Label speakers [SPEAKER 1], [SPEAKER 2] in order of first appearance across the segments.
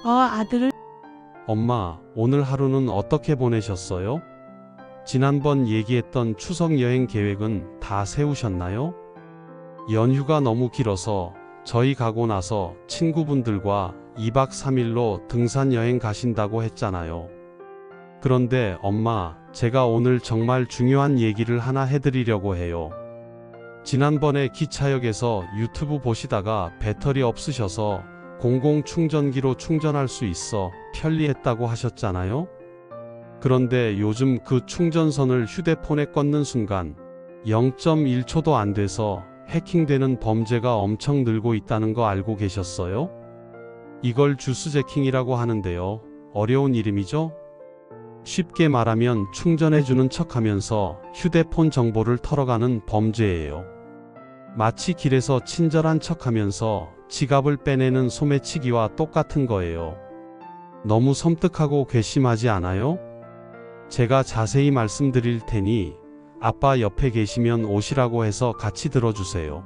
[SPEAKER 1] 아들을.
[SPEAKER 2] 엄마, 오늘 하루는 어떻게 보내셨어요? 지난번 얘기했던 추석 여행 계획은 다 세우셨나요? 연휴가 너무 길어서 저희 가고 나서 친구분들과 2박 3일로 등산 여행 가신다고 했잖아요. 그런데 엄마, 제가 오늘 정말 중요한 얘기를 하나 해드리려고 해요. 지난번에 기차역에서 유튜브 보시다가 배터리 없으셔서 공공 충전기로 충전할 수 있어 편리했다고 하셨잖아요. 그런데 요즘 그 충전선을 휴대폰에 꽂는 순간 0.1초도 안 돼서 해킹되는 범죄가 엄청 늘고 있다는 거 알고 계셨어요? 이걸 주스제킹이라고 하는데요. 어려운 이름이죠? 쉽게 말하면 충전해주는 척하면서 휴대폰 정보를 털어가는 범죄예요. 마치 길에서 친절한 척하면서 지갑을 빼내는 소매치기와 똑같은 거예요. 너무 섬뜩하고 괘씸하지 않아요? 제가 자세히 말씀드릴 테니 아빠 옆에 계시면 오시라고 해서 같이 들어주세요.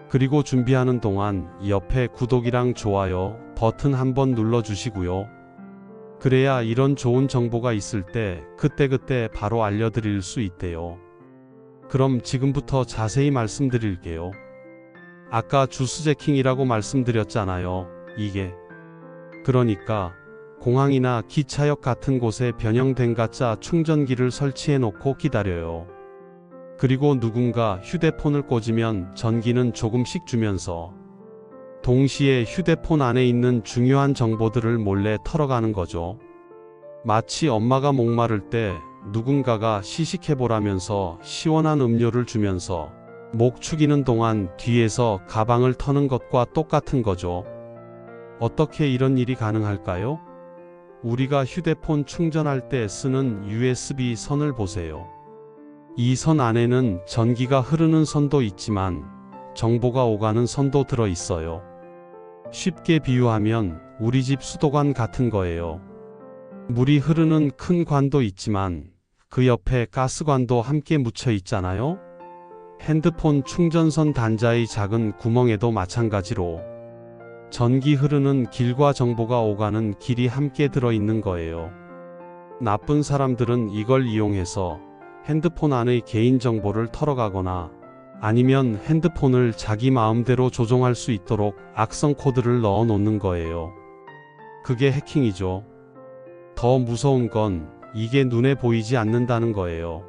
[SPEAKER 2] 그리고 준비하는 동안 옆에 구독이랑 좋아요 버튼 한번 눌러주시고요. 그래야 이런 좋은 정보가 있을 때 그때그때 바로 알려드릴 수 있대요. 그럼 지금부터 자세히 말씀드릴게요. 아까 주스제킹이라고 말씀드렸잖아요. 이게 그러니까 공항이나 기차역 같은 곳에 변형된 가짜 충전기를 설치해 놓고 기다려요. 그리고 누군가 휴대폰을 꽂으면 전기는 조금씩 주면서 동시에 휴대폰 안에 있는 중요한 정보들을 몰래 털어가는 거죠. 마치 엄마가 목마를 때 누군가가 시식해보라면서 시원한 음료를 주면서 목 축이는 동안 뒤에서 가방을 터는 것과 똑같은 거죠. 어떻게 이런 일이 가능할까요? 우리가 휴대폰 충전할 때 쓰는 USB 선을 보세요. 이 선 안에는 전기가 흐르는 선도 있지만 정보가 오가는 선도 들어 있어요. 쉽게 비유하면 우리 집 수도관 같은 거예요. 물이 흐르는 큰 관도 있지만 그 옆에 가스관도 함께 묻혀 있잖아요. 핸드폰 충전선 단자의 작은 구멍에도 마찬가지로 전기 흐르는 길과 정보가 오가는 길이 함께 들어있는 거예요. 나쁜 사람들은 이걸 이용해서 핸드폰 안의 개인정보를 털어가거나 아니면 핸드폰을 자기 마음대로 조종할 수 있도록 악성 코드를 넣어 놓는 거예요. 그게 해킹이죠. 더 무서운 건 이게 눈에 보이지 않는다는 거예요.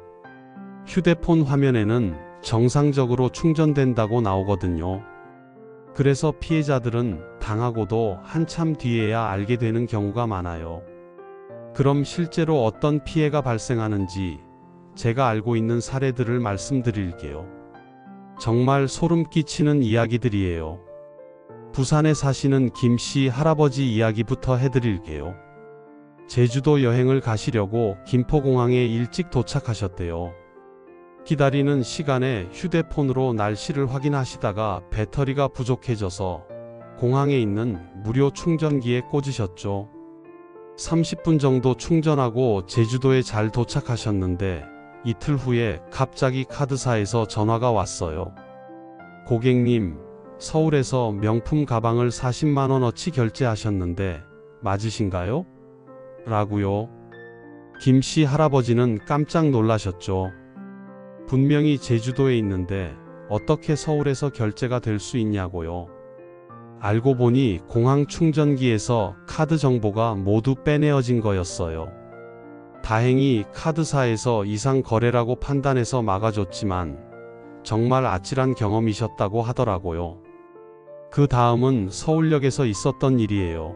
[SPEAKER 2] 휴대폰 화면에는 정상적으로 충전된다고 나오거든요. 그래서 피해자들은 당하고도 한참 뒤에야 알게 되는 경우가 많아요. 그럼 실제로 어떤 피해가 발생하는지 제가 알고 있는 사례들을 말씀드릴게요. 정말 소름 끼치는 이야기들이에요. 부산에 사시는 김씨 할아버지 이야기부터 해드릴게요. 제주도 여행을 가시려고 김포공항에 일찍 도착하셨대요. 기다리는 시간에 휴대폰으로 날씨를 확인하시다가 배터리가 부족해져서 공항에 있는 무료 충전기에 꽂으셨죠. 30분 정도 충전하고 제주도에 잘 도착하셨는데 이틀 후에 갑자기 카드사에서 전화가 왔어요. 고객님, 서울에서 명품 가방을 40만원어치 결제하셨는데 맞으신가요? 라고요. 김씨 할아버지는 깜짝 놀라셨죠. 분명히 제주도에 있는데 어떻게 서울에서 결제가 될 수 있냐고요. 알고 보니 공항 충전기에서 카드 정보가 모두 빼내어진 거였어요. 다행히 카드사에서 이상 거래라고 판단해서 막아줬지만 정말 아찔한 경험이셨다고 하더라고요. 그 다음은 서울역에서 있었던 일이에요.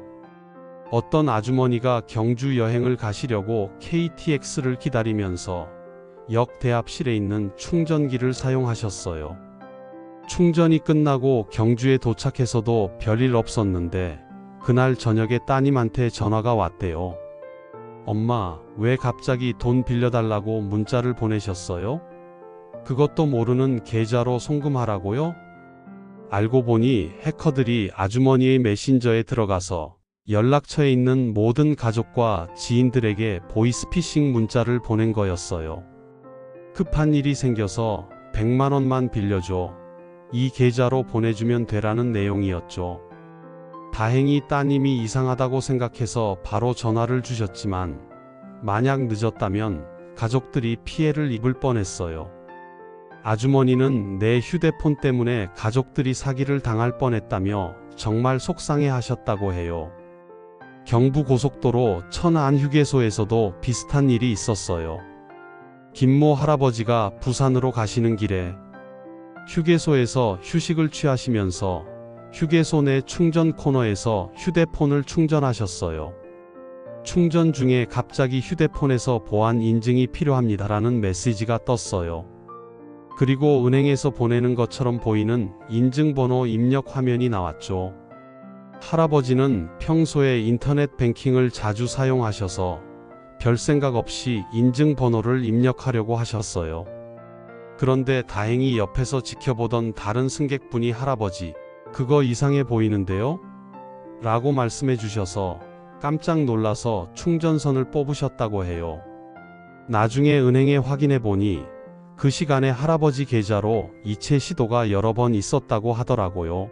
[SPEAKER 2] 어떤 아주머니가 경주 여행을 가시려고 KTX를 기다리면서 역 대합실에 있는 충전기를 사용하셨어요. 충전이 끝나고 경주에 도착해서도 별일 없었는데 그날 저녁에 따님한테 전화가 왔대요. 엄마, 왜 갑자기 돈 빌려달라고 문자를 보내셨어요? 그것도 모르는 계좌로 송금하라고요? 알고 보니 해커들이 아주머니의 메신저에 들어가서 연락처에 있는 모든 가족과 지인들에게 보이스피싱 문자를 보낸 거였어요. 급한 일이 생겨서 100만원만 빌려줘. 이 계좌로 보내주면 되라는 내용이었죠. 다행히 따님이 이상하다고 생각해서 바로 전화를 주셨지만 만약 늦었다면 가족들이 피해를 입을 뻔했어요. 아주머니는 내 휴대폰 때문에 가족들이 사기를 당할 뻔했다며 정말 속상해 하셨다고 해요. 경부고속도로 천안휴게소에서도 비슷한 일이 있었어요. 김모 할아버지가 부산으로 가시는 길에 휴게소에서 휴식을 취하시면서 휴게소 내 충전 코너에서 휴대폰을 충전하셨어요. 충전 중에 갑자기 휴대폰에서 보안 인증이 필요합니다라는 메시지가 떴어요. 그리고 은행에서 보내는 것처럼 보이는 인증번호 입력 화면이 나왔죠. 할아버지는 평소에 인터넷 뱅킹을 자주 사용하셔서 별 생각 없이 인증번호를 입력하려고 하셨어요. 그런데 다행히 옆에서 지켜보던 다른 승객분이 할아버지, 그거 이상해 보이는데요? 라고 말씀해 주셔서 깜짝 놀라서 충전선을 뽑으셨다고 해요. 나중에 은행에 확인해 보니 그 시간에 할아버지 계좌로 이체 시도가 여러 번 있었다고 하더라고요.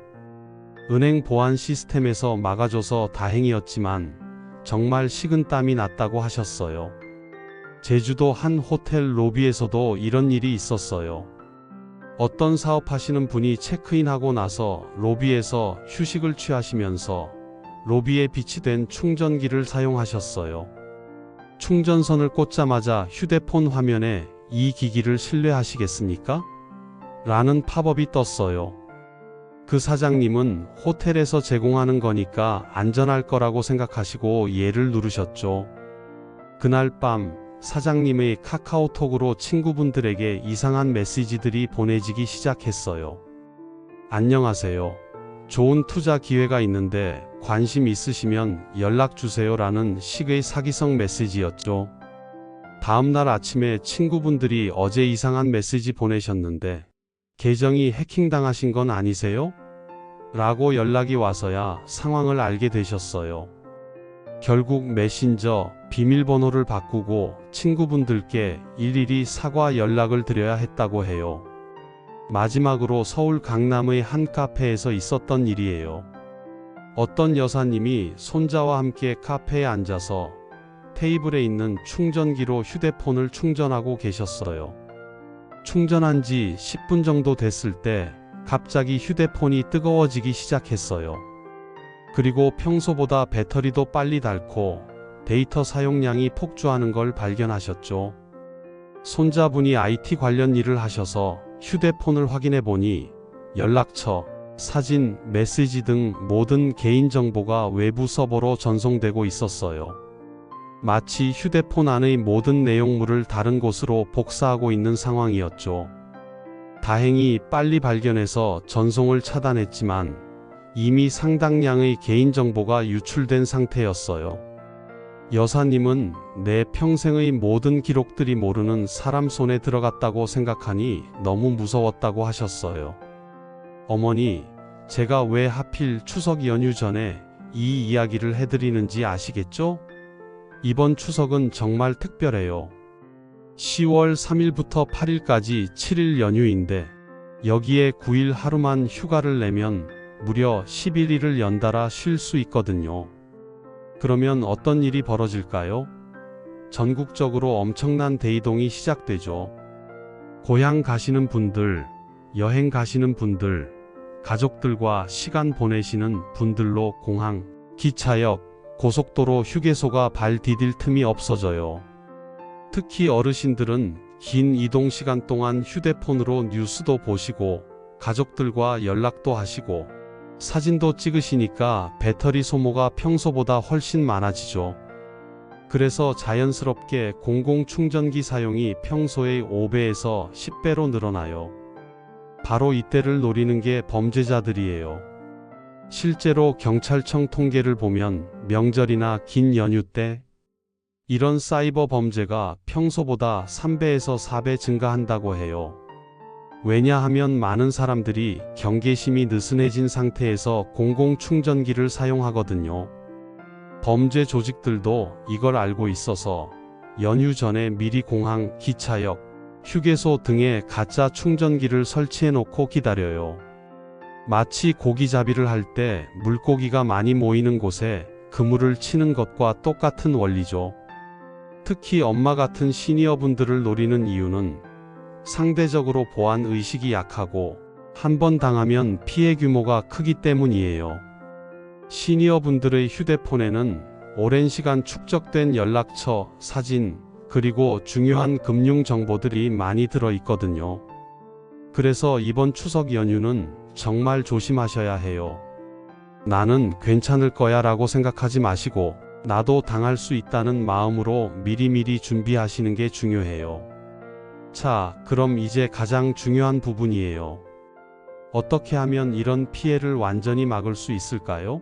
[SPEAKER 2] 은행 보안 시스템에서 막아줘서 다행이었지만 정말 식은땀이 났다고 하셨어요. 제주도 한 호텔 로비에서도 이런 일이 있었어요. 어떤 사업하시는 분이 체크인하고 나서 로비에서 휴식을 취하시면서 로비에 비치된 충전기를 사용하셨어요. 충전선을 꽂자마자 휴대폰 화면에 이 기기를 신뢰하시겠습니까? 라는 팝업이 떴어요. 그 사장님은 호텔에서 제공하는 거니까 안전할 거라고 생각하시고 예를 누르셨죠. 그날 밤 사장님의 카카오톡으로 친구분들에게 이상한 메시지들이 보내지기 시작했어요. 안녕하세요. 좋은 투자 기회가 있는데 관심 있으시면 연락주세요 라는 식의 사기성 메시지였죠. 다음날 아침에 친구분들이 어제 이상한 메시지 보내셨는데 계정이 해킹당하신 건 아니세요? 라고 연락이 와서야 상황을 알게 되셨어요. 결국 메신저 비밀번호를 바꾸고 친구분들께 일일이 사과 연락을 드려야 했다고 해요. 마지막으로 서울 강남의 한 카페에서 있었던 일이에요. 어떤 여사님이 손자와 함께 카페에 앉아서 테이블에 있는 충전기로 휴대폰을 충전하고 계셨어요. 충전한 지 10분 정도 됐을 때 갑자기 휴대폰이 뜨거워지기 시작했어요. 그리고 평소보다 배터리도 빨리 닳고 데이터 사용량이 폭주하는 걸 발견하셨죠. 손자분이 IT 관련 일을 하셔서 휴대폰을 확인해 보니 연락처, 사진, 메시지 등 모든 개인정보가 외부 서버로 전송되고 있었어요. 마치 휴대폰 안의 모든 내용물을 다른 곳으로 복사하고 있는 상황이었죠. 다행히 빨리 발견해서 전송을 차단했지만 이미 상당량의 개인정보가 유출된 상태였어요. 여사님은 내 평생의 모든 기록들이 모르는 사람 손에 들어갔다고 생각하니 너무 무서웠다고 하셨어요. 어머니, 제가 왜 하필 추석 연휴 전에 이 이야기를 해드리는지 아시겠죠? 이번 추석은 정말 특별해요. 10월 3일부터 8일까지 7일 연휴인데 여기에 9일 하루만 휴가를 내면 무려 11일을 연달아 쉴 수 있거든요. 그러면 어떤 일이 벌어질까요? 전국적으로 엄청난 대이동이 시작되죠. 고향 가시는 분들, 여행 가시는 분들, 가족들과 시간 보내시는 분들로 공항, 기차역, 고속도로, 휴게소가 발 디딜 틈이 없어져요. 특히 어르신들은 긴 이동 시간 동안 휴대폰으로 뉴스도 보시고 가족들과 연락도 하시고 사진도 찍으시니까 배터리 소모가 평소보다 훨씬 많아지죠. 그래서 자연스럽게 공공충전기 사용이 평소의 5배에서 10배로 늘어나요. 바로 이때를 노리는 게 범죄자들이에요. 실제로 경찰청 통계를 보면 명절이나 긴 연휴 때 이런 사이버 범죄가 평소보다 3배에서 4배 증가한다고 해요. 왜냐하면 많은 사람들이 경계심이 느슨해진 상태에서 공공충전기를 사용하거든요. 범죄 조직들도 이걸 알고 있어서 연휴 전에 미리 공항, 기차역, 휴게소 등에 가짜 충전기를 설치해 놓고 기다려요. 마치 고기잡이를 할 때 물고기가 많이 모이는 곳에 그물을 치는 것과 똑같은 원리죠. 특히 엄마 같은 시니어분들을 노리는 이유는 상대적으로 보안 의식이 약하고 한 번 당하면 피해 규모가 크기 때문이에요. 시니어분들의 휴대폰에는 오랜 시간 축적된 연락처, 사진, 그리고 중요한 금융 정보들이 많이 들어 있거든요. 그래서 이번 추석 연휴는 정말 조심하셔야 해요. 나는 괜찮을 거야 라고 생각하지 마시고 나도 당할 수 있다는 마음으로 미리미리 준비하시는 게 중요해요. 자, 그럼 이제 가장 중요한 부분이에요. 어떻게 하면 이런 피해를 완전히 막을 수 있을까요?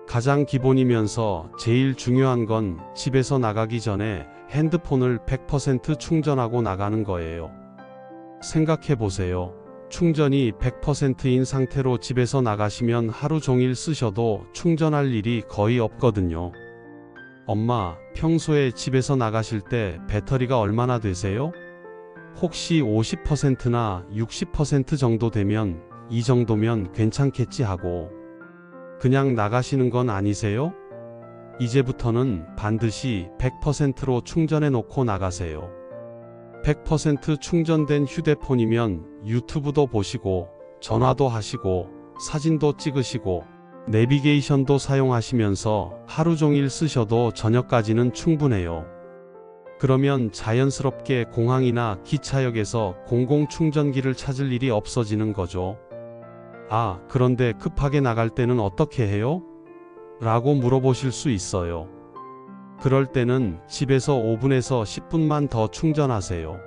[SPEAKER 2] 가장 기본이면서 제일 중요한 건 집에서 나가기 전에 핸드폰을 100% 충전하고 나가는 거예요. 생각해 보세요. 충전이 100%인 상태로 집에서 나가시면 하루 종일 쓰셔도 충전할 일이 거의 없거든요. 엄마, 평소에 집에서 나가실 때 배터리가 얼마나 되세요? 혹시 50%나 60% 정도 되면 이 정도면 괜찮겠지 하고 그냥 나가시는 건 아니세요? 이제부터는 반드시 100%로 충전해 놓고 나가세요. 100% 충전된 휴대폰이면 유튜브도 보시고 전화도 하시고 사진도 찍으시고 내비게이션도 사용하시면서 하루 종일 쓰셔도 저녁까지는 충분해요. 그러면 자연스럽게 공항이나 기차역에서 공공충전기를 찾을 일이 없어지는 거죠. 아, 그런데 급하게 나갈 때는 어떻게 해요? 라고 물어보실 수 있어요. 그럴 때는 집에서 5분에서 10분만 더 충전하세요.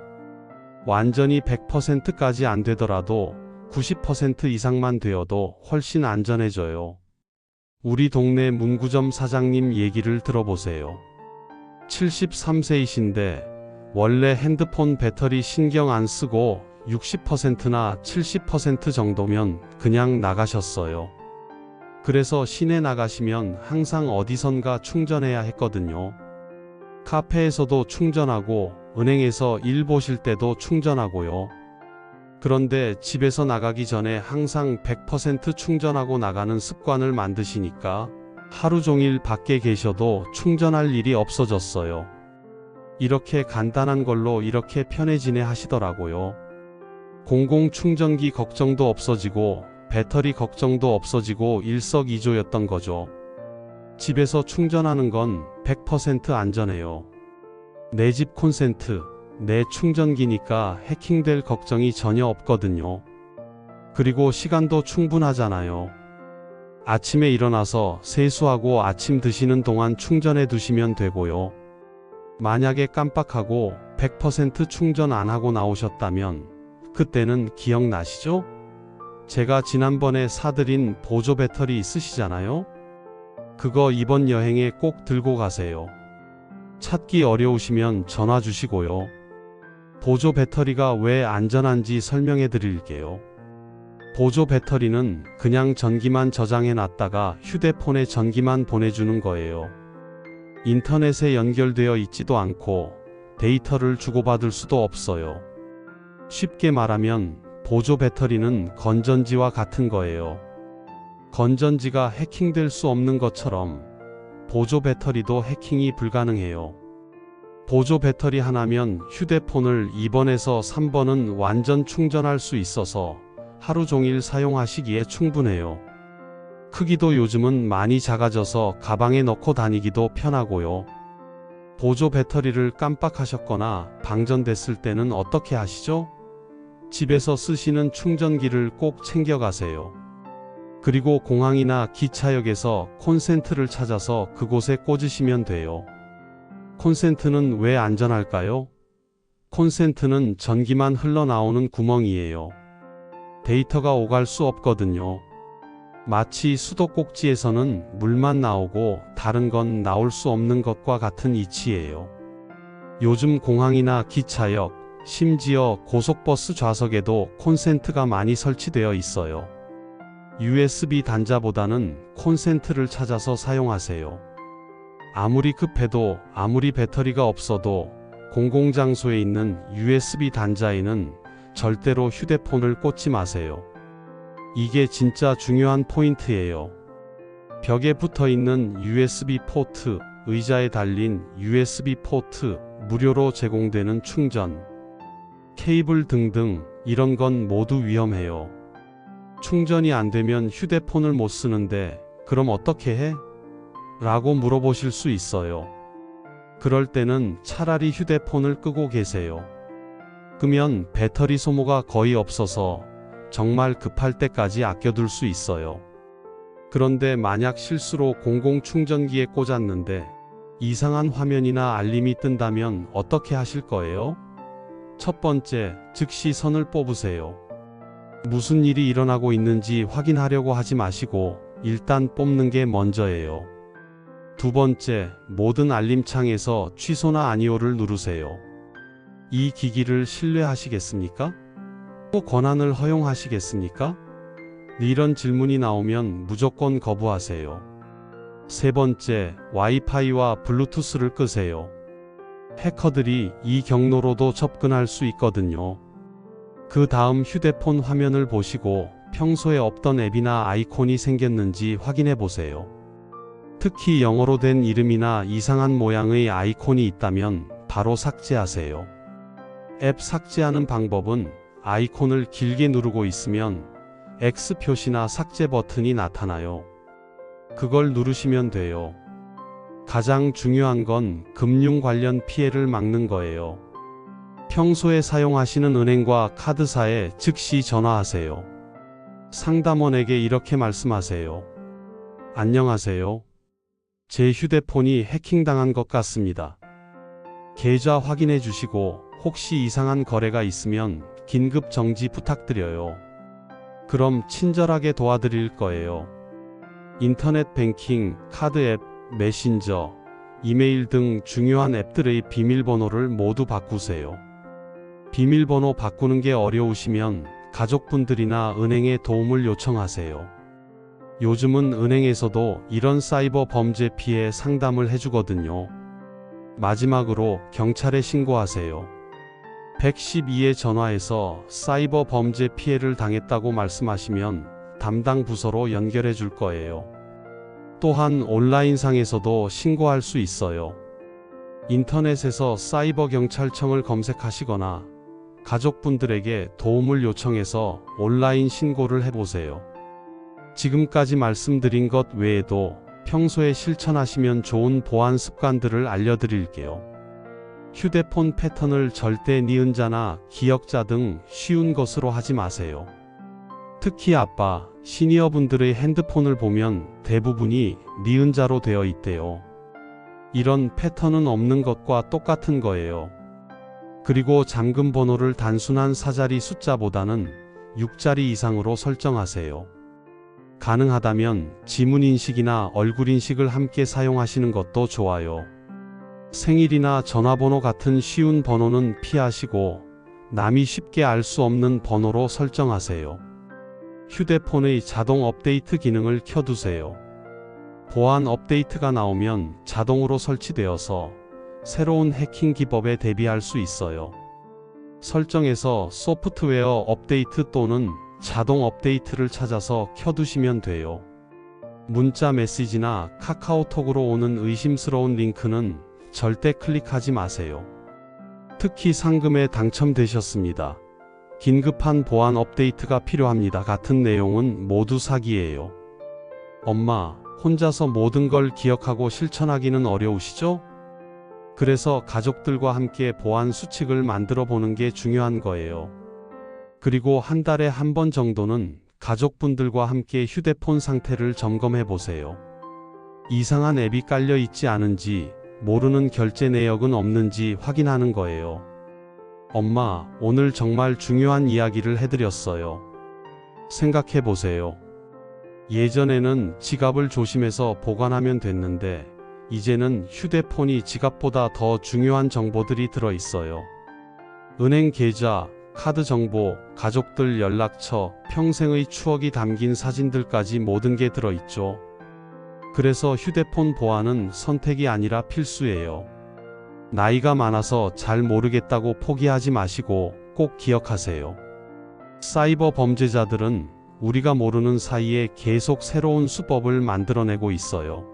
[SPEAKER 2] 완전히 100%까지 안 되더라도 90% 이상만 되어도 훨씬 안전해져요. 우리 동네 문구점 사장님 얘기를 들어보세요. 73세이신데 원래 핸드폰 배터리 신경 안 쓰고 60%나 70% 정도면 그냥 나가셨어요. 그래서 시내 나가시면 항상 어디선가 충전해야 했거든요. 카페에서도 충전하고 은행에서 일 보실 때도 충전하고요. 그런데 집에서 나가기 전에 항상 100% 충전하고 나가는 습관을 만드시니까 하루 종일 밖에 계셔도 충전할 일이 없어졌어요. 이렇게 간단한 걸로 이렇게 편해지네 하시더라고요. 공공충전기 걱정도 없어지고 배터리 걱정도 없어지고 일석이조였던 거죠. 집에서 충전하는 건 100% 안전해요. 내 집 콘센트, 내 충전기니까 해킹될 걱정이 전혀 없거든요. 그리고 시간도 충분하잖아요. 아침에 일어나서 세수하고 아침 드시는 동안 충전해 두시면 되고요. 만약에 깜빡하고 100% 충전 안 하고 나오셨다면 그때는 기억나시죠? 제가 지난번에 사드린 보조 배터리 있으시잖아요? 그거 이번 여행에 꼭 들고 가세요. 찾기 어려우시면 전화 주시고요. 보조 배터리가 왜 안전한지 설명해 드릴게요. 보조 배터리는 그냥 전기만 저장해 놨다가 휴대폰에 전기만 보내주는 거예요. 인터넷에 연결되어 있지도 않고 데이터를 주고받을 수도 없어요. 쉽게 말하면 보조 배터리는 건전지와 같은 거예요. 건전지가 해킹될 수 없는 것처럼 보조 배터리도 해킹이 불가능해요. 보조 배터리 하나면 휴대폰을 2번에서 3번은 완전 충전할 수 있어서 하루 종일 사용하시기에 충분해요. 크기도 요즘은 많이 작아져서 가방에 넣고 다니기도 편하고요. 보조 배터리를 깜빡하셨거나 방전됐을 때는 어떻게 하시죠? 집에서 쓰시는 충전기를 꼭 챙겨가세요. 그리고 공항이나 기차역에서 콘센트를 찾아서 그곳에 꽂으시면 돼요. 콘센트는 왜 안전할까요? 콘센트는 전기만 흘러나오는 구멍이에요. 데이터가 오갈 수 없거든요. 마치 수도꼭지에서는 물만 나오고 다른 건 나올 수 없는 것과 같은 이치예요. 요즘 공항이나 기차역, 심지어 고속버스 좌석에도 콘센트가 많이 설치되어 있어요. USB 단자보다는 콘센트를 찾아서 사용하세요. 아무리 급해도 아무리 배터리가 없어도 공공장소에 있는 USB 단자에는 절대로 휴대폰을 꽂지 마세요. 이게 진짜 중요한 포인트예요. 벽에 붙어 있는 USB 포트, 의자에 달린 USB 포트, 무료로 제공되는 충전, 케이블 등등 이런 건 모두 위험해요. 충전이 안 되면 휴대폰을 못 쓰는데 그럼 어떻게 해? 라고 물어보실 수 있어요. 그럴 때는 차라리 휴대폰을 끄고 계세요. 끄면 배터리 소모가 거의 없어서 정말 급할 때까지 아껴둘 수 있어요. 그런데 만약 실수로 공공 충전기에 꽂았는데 이상한 화면이나 알림이 뜬다면 어떻게 하실 거예요? 첫 번째, 즉시 선을 뽑으세요. 무슨 일이 일어나고 있는지 확인하려고 하지 마시고 일단 뽑는 게 먼저예요. 두 번째, 모든 알림창에서 취소나 아니오를 누르세요. 이 기기를 신뢰하시겠습니까? 또 권한을 허용하시겠습니까? 이런 질문이 나오면 무조건 거부하세요. 세 번째, 와이파이와 블루투스를 끄세요. 해커들이 이 경로로도 접근할 수 있거든요. 그 다음 휴대폰 화면을 보시고 평소에 없던 앱이나 아이콘이 생겼는지 확인해 보세요. 특히 영어로 된 이름이나 이상한 모양의 아이콘이 있다면 바로 삭제하세요. 앱 삭제하는 방법은 아이콘을 길게 누르고 있으면 X 표시나 삭제 버튼이 나타나요. 그걸 누르시면 돼요. 가장 중요한 건 금융 관련 피해를 막는 거예요. 평소에 사용하시는 은행과 카드사에 즉시 전화하세요. 상담원에게 이렇게 말씀하세요. 안녕하세요. 제 휴대폰이 해킹당한 것 같습니다. 계좌 확인해 주시고 혹시 이상한 거래가 있으면 긴급 정지 부탁드려요. 그럼 친절하게 도와드릴 거예요. 인터넷 뱅킹, 카드 앱, 메신저, 이메일 등 중요한 앱들의 비밀번호를 모두 바꾸세요. 비밀번호 바꾸는 게 어려우시면 가족분들이나 은행에 도움을 요청하세요. 요즘은 은행에서도 이런 사이버 범죄 피해 상담을 해주거든요. 마지막으로 경찰에 신고하세요. 112에 전화해서 사이버 범죄 피해를 당했다고 말씀하시면 담당 부서로 연결해 줄 거예요. 또한 온라인상에서도 신고할 수 있어요. 인터넷에서 사이버 경찰청을 검색하시거나 가족분들에게 도움을 요청해서 온라인 신고를 해보세요. 지금까지 말씀드린 것 외에도 평소에 실천하시면 좋은 보안 습관들을 알려드릴게요. 휴대폰 패턴을 절대 니은자나 기역자 등 쉬운 것으로 하지 마세요. 특히 아빠, 시니어분들의 핸드폰을 보면 대부분이 니은자로 되어 있대요. 이런 패턴은 없는 것과 똑같은 거예요. 그리고 잠금 번호를 단순한 4자리 숫자보다는 6자리 이상으로 설정하세요. 가능하다면 지문인식이나 얼굴인식을 함께 사용하시는 것도 좋아요. 생일이나 전화번호 같은 쉬운 번호는 피하시고 남이 쉽게 알 수 없는 번호로 설정하세요. 휴대폰의 자동 업데이트 기능을 켜두세요. 보안 업데이트가 나오면 자동으로 설치되어서 새로운 해킹 기법에 대비할 수 있어요. 설정에서 소프트웨어 업데이트 또는 자동 업데이트를 찾아서 켜두시면 돼요. 문자 메시지나 카카오톡으로 오는 의심스러운 링크는 절대 클릭하지 마세요. 특히 상금에 당첨되셨습니다. 긴급한 보안 업데이트가 필요합니다. 같은 내용은 모두 사기예요. 엄마, 혼자서 모든 걸 기억하고 실천하기는 어려우시죠? 그래서 가족들과 함께 보안 수칙을 만들어 보는 게 중요한 거예요. 그리고 한 달에 한 번 정도는 가족분들과 함께 휴대폰 상태를 점검해 보세요. 이상한 앱이 깔려 있지 않은지, 모르는 결제 내역은 없는지 확인하는 거예요. 엄마, 오늘 정말 중요한 이야기를 해드렸어요. 생각해 보세요. 예전에는 지갑을 조심해서 보관하면 됐는데, 이제는 휴대폰이 지갑보다 더 중요한 정보들이 들어 있어요. 은행 계좌, 카드 정보, 가족들 연락처, 평생의 추억이 담긴 사진들까지 모든 게 들어 있죠. 그래서 휴대폰 보안은 선택이 아니라 필수예요. 나이가 많아서 잘 모르겠다고 포기하지 마시고 꼭 기억하세요. 사이버 범죄자들은 우리가 모르는 사이에 계속 새로운 수법을 만들어내고 있어요.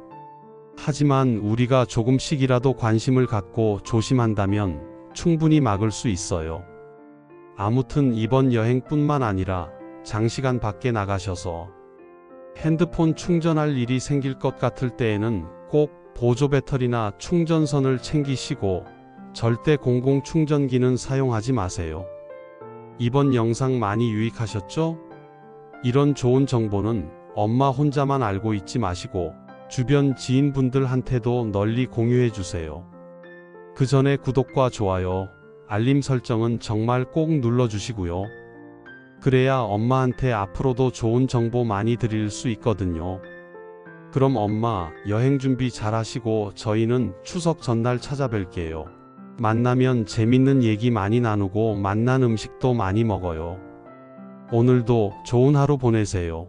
[SPEAKER 2] 하지만 우리가 조금씩이라도 관심을 갖고 조심한다면 충분히 막을 수 있어요. 아무튼 이번 여행뿐만 아니라 장시간 밖에 나가셔서 핸드폰 충전할 일이 생길 것 같을 때에는 꼭 보조 배터리나 충전선을 챙기시고 절대 공공 충전기는 사용하지 마세요. 이번 영상 많이 유익하셨죠? 이런 좋은 정보는 엄마 혼자만 알고 있지 마시고 주변 지인분들한테도 널리 공유해 주세요. 그 전에 구독과 좋아요, 알림 설정은 정말 꼭 눌러주시고요. 그래야 엄마한테 앞으로도 좋은 정보 많이 드릴 수 있거든요. 그럼 엄마 여행 준비 잘 하시고 저희는 추석 전날 찾아뵐게요. 만나면 재밌는 얘기 많이 나누고 맛난 음식도 많이 먹어요. 오늘도 좋은 하루 보내세요.